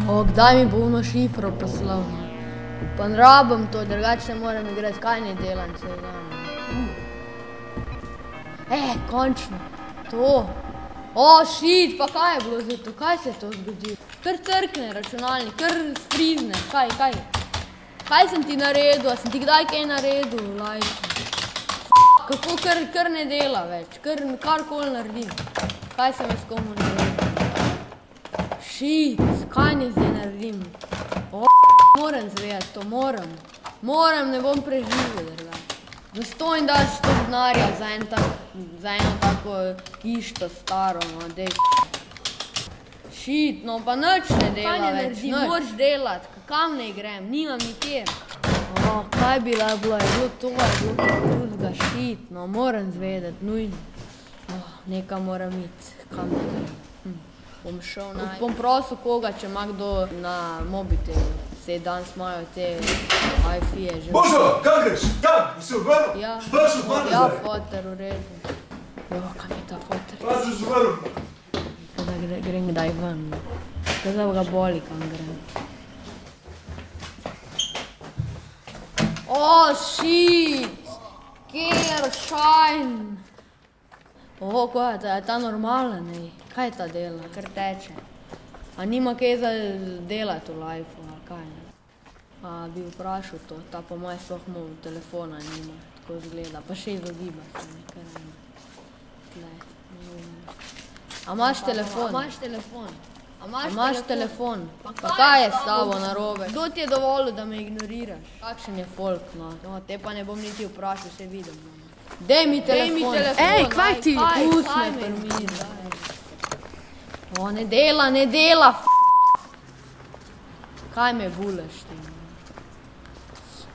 Kdaj mi bo ono šifro poslal? Pa ne rabim to, drugače ne morem igrati, kaj ne delam cel dan. Končno. To. Shit, pa kaj je bilo zdaj to? Kaj se je to zgodilo? Kar crkne računalnik, kar strizne. Kaj? Kaj sem ti naredil? A sem ti kdaj kaj naredil? Kako kar ne dela več? Karkoli naredim. Kaj sem jaz komu naredil? Shit, kaj ne zdaj naredim? Moram zvedati to, moram. Moram, ne bom preživel, drugače. Zastojim daš 100 denarja za eno tako kišto staro, no, dej. Shit, no pa nič ne dela več, nič. Moraš delati, kam ne grem, nimam nikjer. Kaj bi bilo, je bilo to, je bilo drugega, shit, no, moram zvedati, nujno. Nekaj moram iti, kam ne grem. Bom šel najti. Bom prosil koga, če ima kdo na mobitelu. Sej danes imajo te Wi-Fi-je že. Božo, kam greš? Kam? Si vrl? Ja. Prašal mana zdaj? Ja, foter, v redu. Kam je ta foter? Prašal že vrl? Kada grem kdaj ven. Kada ga boli, kam grem. Shit! Kjer, šajn! Ko je ta normalen, ej. Kaj ta dela? Kar teče. A nima kaj za delati v life-u, ali kaj? Bi vprašal to, ta pa moj sploh moj telefona nima, tako zgleda, pa še izogiba se nekaj nema. Tle, A imaš telefon? A imaš telefon? Pa kaj je s tabo narobe? Kdo ti je dovolil, da me ignoriraš? Kakšen je folk, no? Te pa ne bom niti vprašal, se vidim. Dej mi telefon! Ej, kaj ti? Pust me permit, daj. Ne dela, Kaj me buleš ti?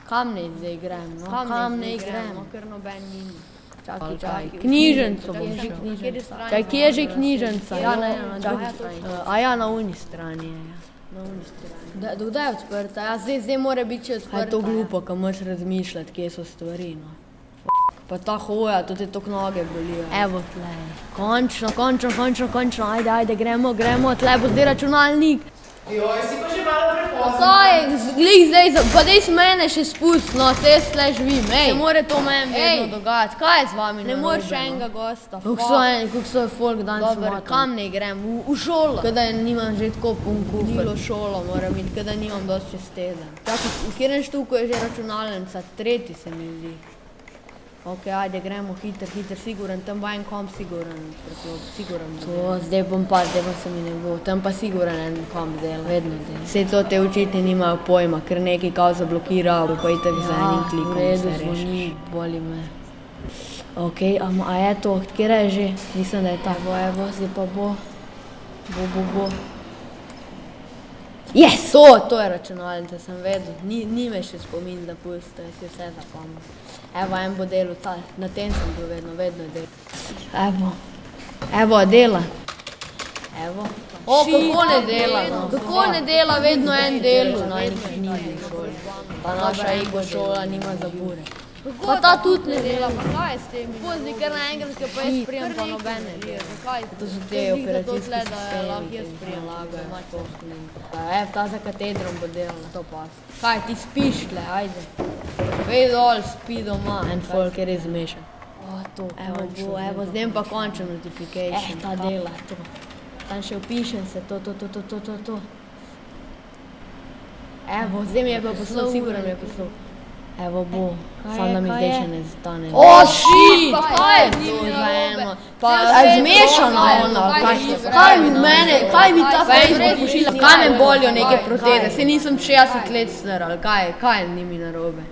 Kam ne zdaj grem, no? Kam ne grem? Ker noben nima. Čakaj, knjižnico bom šel. Čakaj, kje je že knjižnica? Ja, na drugi strani. A ja, na uni strani je. Na uni strani. Dokdaj je odprta? Ja, zdaj mora biti še odprta. Je to glupo, ko moraš razmišljati, kje so stvari, no. Pa ta hoja, to te tok noge bolijo. Evo tle. Končno, ajde, gremo, tle bo zdaj računalnik. Joj, si pa že malo prepozno. Kaj, glih zdaj, pa dej s mene še spust, no, se jaz tle živim, ej. Se more to meni vedno dogajati, kaj je z vami narobe? Ne moreš enega gosta. Kako so je folk danes smatali. Dobar, kam ne grem, v šolo. Kada nimam že tako pun kufer. Nilo šolo moram iti, kada nimam dosti čez teden. Čakaj, v kjerem štuku je že računalnica, 3. se mi zdi. Ok, ajde, gremo hiter, siguran, tam bo en komp siguran. To, zdaj se mi ne bo, tam pa siguran en komp dela, vedno dela. Vse to te učitelji nimajo pojma, ker neki kao zablokirajo, pa itak za enim klikom se rešiš. V redu zvoni, boli me. Ok, a je to, kjera je že? Mislim, da je ta. Evo, zdaj pa bo. Bo. Yes, to je računalnica, sem vedel. Ni me še spomin, da pusto, jaz si vse zapomnil. Evo, en bo delal ta, na tem sem bil vedno delal. Evo, dela. Evo. Kako ne dela, no? Kako ne dela, vedno en del v najnih knjigi v šoli. Pa naša ego šola nima za bure. Pa ta tudi ne dela, pa kaj je s temi? Pozdi, ker naenkrat, ker pa jaz prijem, pa nobene dela. To so te operacijski sistemi, lahko jaz prijem lagajo. Ta za katedrom bo delala, to pas. Kaj, ti spiš tle, ajde. Vej dol, spi doma. En folk je res zmešan. Evo, zdaj pa končen notification. Ta dela, to. Tam še upišem se, to. Evo, zdaj mi je pa poslal, sigurno mi je poslal. Evo bo, sam da mi zdaj še ne stane. Shit, pa kaj je to? A je zmešano ono, kaj mi ta Facebook pošilja? Kaj me bolijo neke proteze? Se nisem 60 let star, ali kaj je njimi narobe?